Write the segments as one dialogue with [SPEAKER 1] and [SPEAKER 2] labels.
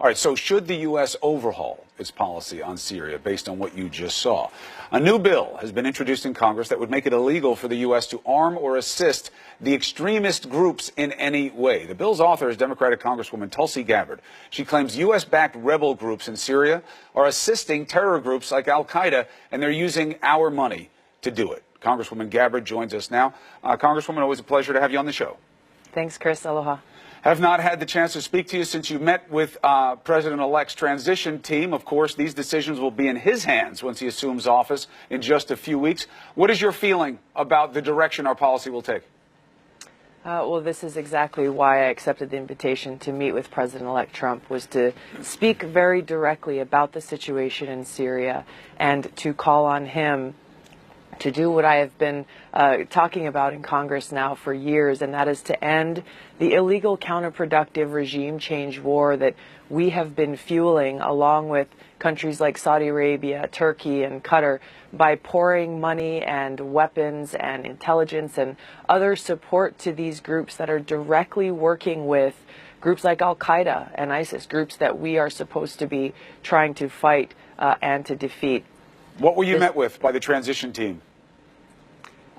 [SPEAKER 1] All right, so should the U.S. overhaul its policy on Syria based on what you just saw? A new bill has been introduced in Congress that would make it illegal for the U.S. to arm or assist the extremist groups in any way. The bill's author is Democratic Congresswoman Tulsi Gabbard. She claims U.S.-backed rebel groups in Syria are assisting terror groups like al-Qaeda, and they're using our money to do it. Congresswoman Gabbard joins us now. Congresswoman, always a pleasure to have you on the show.
[SPEAKER 2] Thanks, Chris. Aloha.
[SPEAKER 1] Have not had the chance to speak to you since you met with President-elect's transition team. Of course, these decisions will be in his hands once he assumes office in just a few weeks. What is your feeling about the direction our policy will take?
[SPEAKER 2] Well, this is exactly why I accepted the invitation to meet with President-elect Trump, was to speak very directly about the situation in Syria and to call on him to do what I have been talking about in Congress now for years, and that is to end the illegal, counterproductive regime change war that we have been fueling along with countries like Saudi Arabia, Turkey, and Qatar by pouring money and weapons and intelligence and other support to these groups that are directly working with groups like al-Qaeda and ISIS, groups that we are supposed to be trying to fight and to defeat.
[SPEAKER 1] What were you met with by the transition team?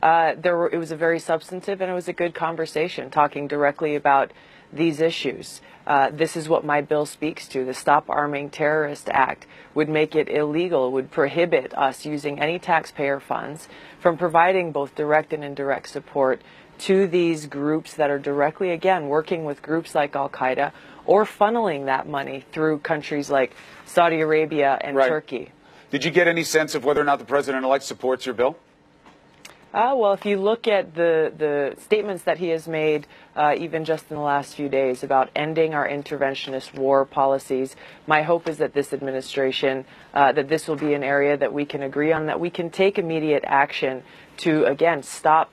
[SPEAKER 2] It was a very substantive and it was a good conversation, talking directly about these issues. This is what my bill speaks to. The Stop Arming Terrorists Act would make it illegal, would prohibit us using any taxpayer funds from providing both direct and indirect support to these groups that are directly, again, working with groups like al-Qaeda or funneling that money through countries like Saudi Arabia and Turkey.
[SPEAKER 1] Did you get any sense of whether or not the President-elect supports your bill?
[SPEAKER 2] Well, if you look at the statements that he has made, even just in the last few days, about ending our interventionist war policies, my hope is that this administration, that this will be an area that we can agree on, that we can take immediate action to, again, stop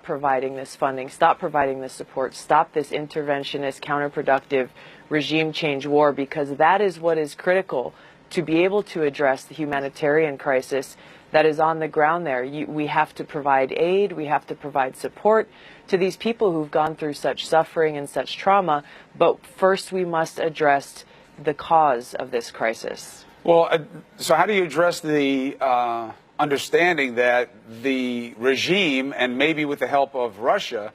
[SPEAKER 2] providing this funding, stop providing this support, stop this interventionist, counterproductive regime change war, because that is what is critical to be able to address the humanitarian crisis that is on the ground there. We have to provide aid, we have to provide support to these people who've gone through such suffering and such trauma, but first we must address the cause of this crisis.
[SPEAKER 1] Well, so how do you address the understanding that the regime, and maybe with the help of Russia,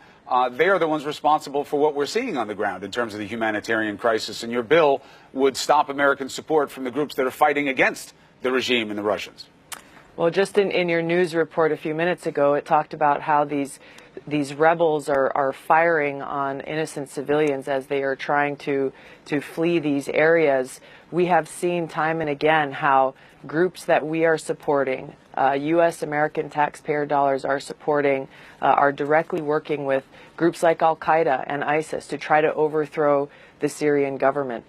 [SPEAKER 1] they are the ones responsible for what we're seeing on the ground in terms of the humanitarian crisis, and your bill would stop American support from the groups that are fighting against the regime and the Russians?
[SPEAKER 2] Well, just in your news report a few minutes ago, it talked about how these rebels are firing on innocent civilians as they are trying to flee these areas. We have seen time and again how groups that we are supporting, U.S. American taxpayer dollars are supporting, are directly working with groups like al-Qaeda and ISIS to try to overthrow the Syrian government.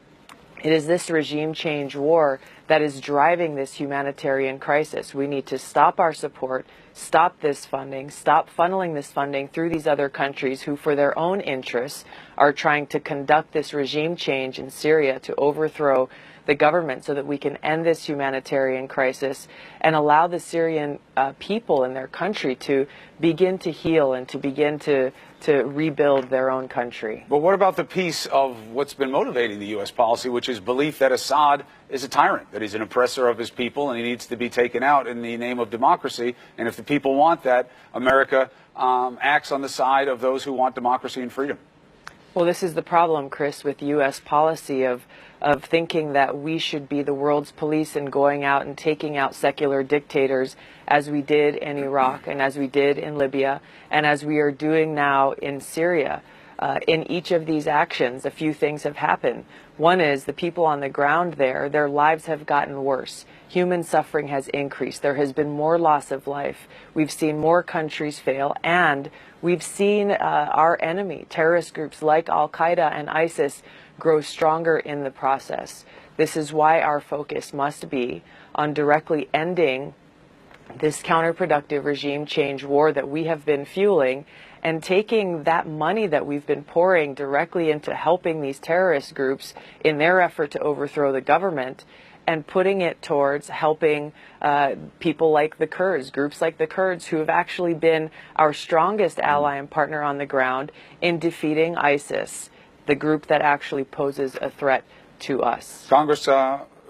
[SPEAKER 2] It is this regime change war that is driving this humanitarian crisis. We need to stop our support, stop this funding, stop funneling this funding through these other countries who, for their own interests, are trying to conduct this regime change in Syria to overthrow the government, so that we can end this humanitarian crisis and allow the Syrian people in their country to begin to heal and to begin to rebuild their own country.
[SPEAKER 1] But what about the piece of what's been motivating the U.S. policy, which is belief that Assad is a tyrant, that he's an oppressor of his people and he needs to be taken out in the name of democracy? And if the people want that, America acts on the side of those who want democracy and freedom.
[SPEAKER 2] Well, this is the problem, Chris, with U.S. policy of thinking that we should be the world's police and going out and taking out secular dictators, as we did in Iraq and as we did in Libya and as we are doing now in Syria. In each of these actions, a few things have happened. One is the people on the ground there, their lives have gotten worse. Human suffering has increased. There has been more loss of life. We've seen more countries fail, and we've seen our enemy, terrorist groups like al-Qaeda and ISIS, grow stronger in the process. This is why our focus must be on directly ending this counterproductive regime change war that we have been fueling, and taking that money that we've been pouring directly into helping these terrorist groups in their effort to overthrow the government, and putting it towards helping people like the Kurds, groups like the Kurds, who have actually been our strongest ally and partner on the ground in defeating ISIS, the group that actually poses a threat to us.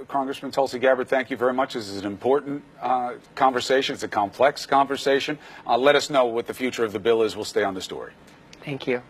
[SPEAKER 1] Congressman Tulsi Gabbard, thank you very much. This is an important conversation. It's a complex conversation. Let us know what the future of the bill is. We'll stay on the story.
[SPEAKER 2] Thank you.